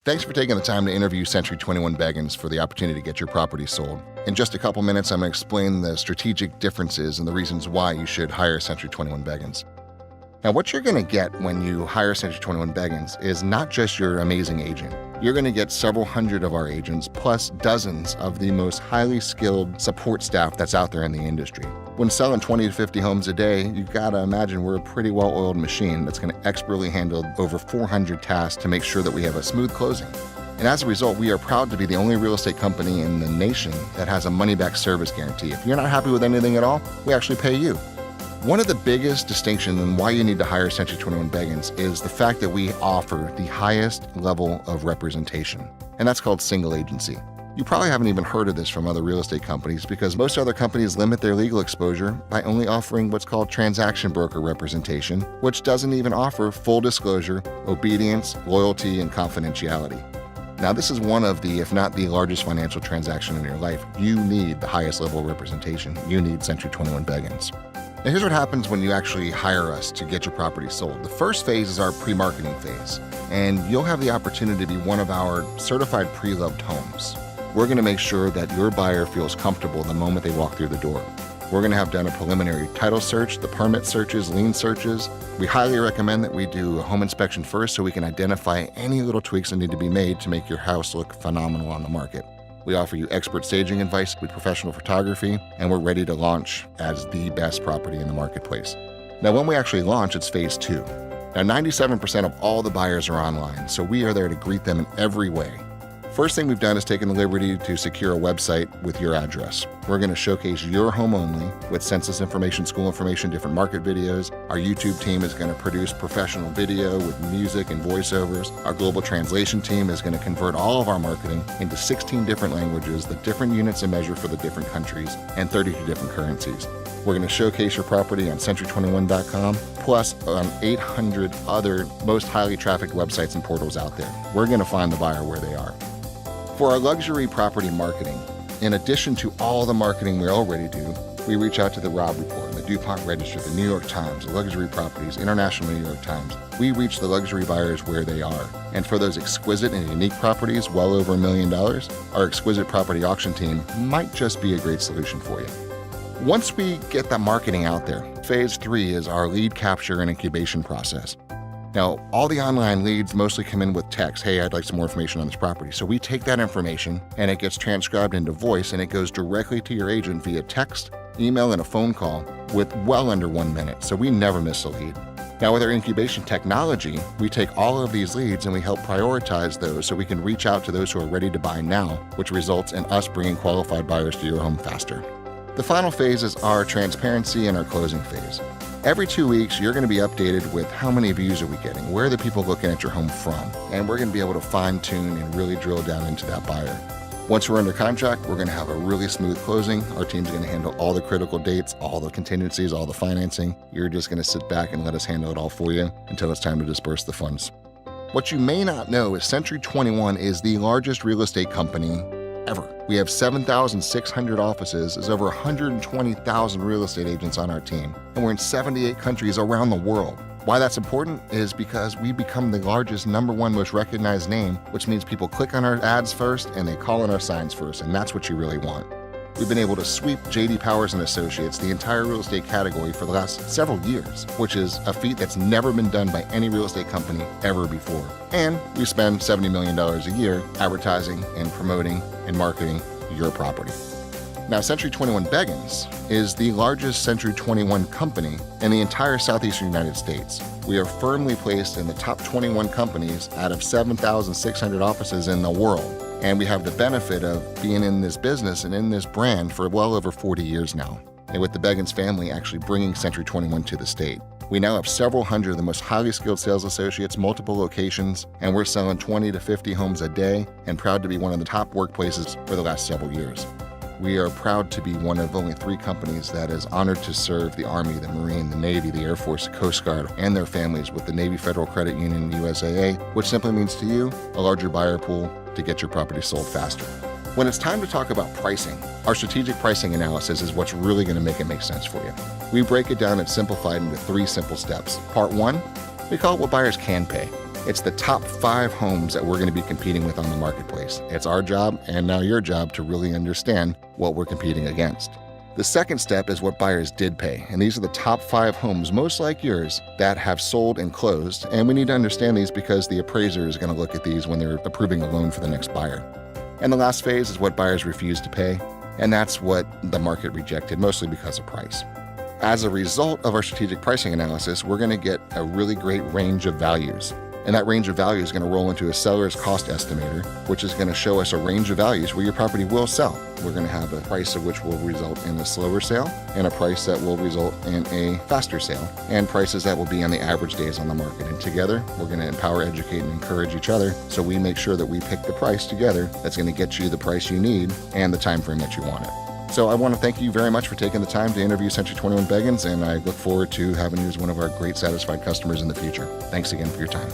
Thanks for taking the time to interview Century 21 Beggins for the opportunity to get your property sold. In just a couple minutes, I'm going to explain the strategic differences and the reasons why you should hire Century 21 Beggins. Now, what you're going to get when you hire Century 21 Beggins is not just your amazing agent. You're going to get several hundred of our agents, plus dozens of the most highly skilled support staff that's out there in the industry. When selling 20 to 50 homes a day, you've got to imagine we're a pretty well-oiled machine that's going to expertly handle over 400 tasks to make sure that we have a smooth closing. And as a result, we are proud to be the only real estate company in the nation that has a money-back service guarantee. If you're not happy with anything at all, we actually pay you. One of the biggest distinctions and why you need to hire Century 21 Beggins is the fact that we offer the highest level of representation, and that's called single agency. You probably haven't even heard of this from other real estate companies because most other companies limit their legal exposure by only offering what's called transaction broker representation, which doesn't even offer full disclosure, obedience, loyalty, and confidentiality. Now, this is one of the, if not the largest financial transaction in your life. You need the highest level of representation. You need Century 21 Beggins. Now, here's what happens when you actually hire us to get your property sold. The first phase is our pre-marketing phase, and you'll have the opportunity to be one of our certified pre-loved homes. We're going to make sure that your buyer feels comfortable the moment they walk through the door. We're going to have done a preliminary title search, the permit searches, lien searches. We highly recommend that we do a home inspection first so we can identify any little tweaks that need to be made to make your house look phenomenal on the market. We offer you expert staging advice with professional photography, and we're ready to launch as the best property in the marketplace. Now, when we actually launch, it's phase 2. Now, 97% of all the buyers are online, so we are there to greet them in every way. First thing we've done is taken the liberty to secure a website with your address. We're going to showcase your home only with census information, school information, different market videos. Our YouTube team is going to produce professional video with music and voiceovers. Our global translation team is going to convert all of our marketing into 16 different languages, the different units and measure for the different countries, and 32 different currencies. We're going to showcase your property on Century21.com, plus on 800 other most highly trafficked websites and portals out there. We're going to find the buyer where they are. For our luxury property marketing, in addition to all the marketing we already do, we reach out to the Robb Report, the DuPont Register, the New York Times, the Luxury Properties, International New York Times. We reach the luxury buyers where they are. And for those exquisite and unique properties, well over $1 million, our exquisite property auction team might just be a great solution for you. Once we get that marketing out there, phase 3 is our lead capture and incubation process. Now, all the online leads mostly come in with text, hey, I'd like some more information on this property. So we take that information and it gets transcribed into voice and it goes directly to your agent via text, email, and a phone call with well under 1 minute. So we never miss a lead. Now, with our incubation technology, we take all of these leads and we help prioritize those so we can reach out to those who are ready to buy now, which results in us bringing qualified buyers to your home faster. The final phase is our transparency and our closing phase. Every 2 weeks, you're going to be updated with how many views are we getting, where are the people looking at your home from, and we're going to be able to fine-tune and really drill down into that buyer. Once we're under contract, we're going to have a really smooth closing. Our team's going to handle all the critical dates, all the contingencies, all the financing. You're just going to sit back and let us handle it all for you until it's time to disperse the funds. What you may not know is Century 21 is the largest real estate company ever. We have 7,600 offices, there's over 120,000 real estate agents on our team, and we're in 78 countries around the world. Why that's important is because we become the largest, #1 most recognized name, which means people click on our ads first and they call on our signs first, and that's what you really want. We've been able to sweep J.D. Powers and Associates, the entire real estate category, for the last several years, which is a feat that's never been done by any real estate company ever before. And we spend $70 million a year advertising and promoting and marketing your property. Now, Century 21 Beggins is the largest Century 21 company in the entire southeastern United States. We are firmly placed in the top 21 companies out of 7,600 offices in the world. And we have the benefit of being in this business and in this brand for well over 40 years now. And with the Beggins family actually bringing Century 21 to the state. We now have several hundred of the most highly skilled sales associates, multiple locations, and we're selling 20 to 50 homes a day and proud to be one of the top workplaces for the last several years. We are proud to be one of only 3 companies that is honored to serve the Army, the Marine, the Navy, the Air Force, the Coast Guard, and their families with the Navy Federal Credit Union, USAA, which simply means to you a larger buyer pool to get your property sold faster. When it's time to talk about pricing, our strategic pricing analysis is what's really going to make it make sense for you. We break it down and simplify it into 3 simple steps. Part 1, We call it what buyers can pay. It's the top 5 homes that we're going to be competing with on the marketplace. It's our job, and now your job, to really understand what we're competing against. The second step is what buyers did pay, and these are the top 5 homes, most like yours, that have sold and closed, and we need to understand these because the appraiser is going to look at these when they're approving a loan for the next buyer. And the last phase is what buyers refused to pay, and that's what the market rejected, mostly because of price. As a result of our strategic pricing analysis, we're going to get a really great range of values. And that range of value is going to roll into a seller's cost estimator, which is going to show us a range of values where your property will sell. We're going to have a price of which will result in a slower sale, and a price that will result in a faster sale, and prices that will be on the average days on the market. And together, we're going to empower, educate, and encourage each other, so we make sure that we pick the price together that's going to get you the price you need and the time frame that you want it. So I want to thank you very much for taking the time to interview Century 21 Beggins, and I look forward to having you as one of our great satisfied customers in the future. Thanks again for your time.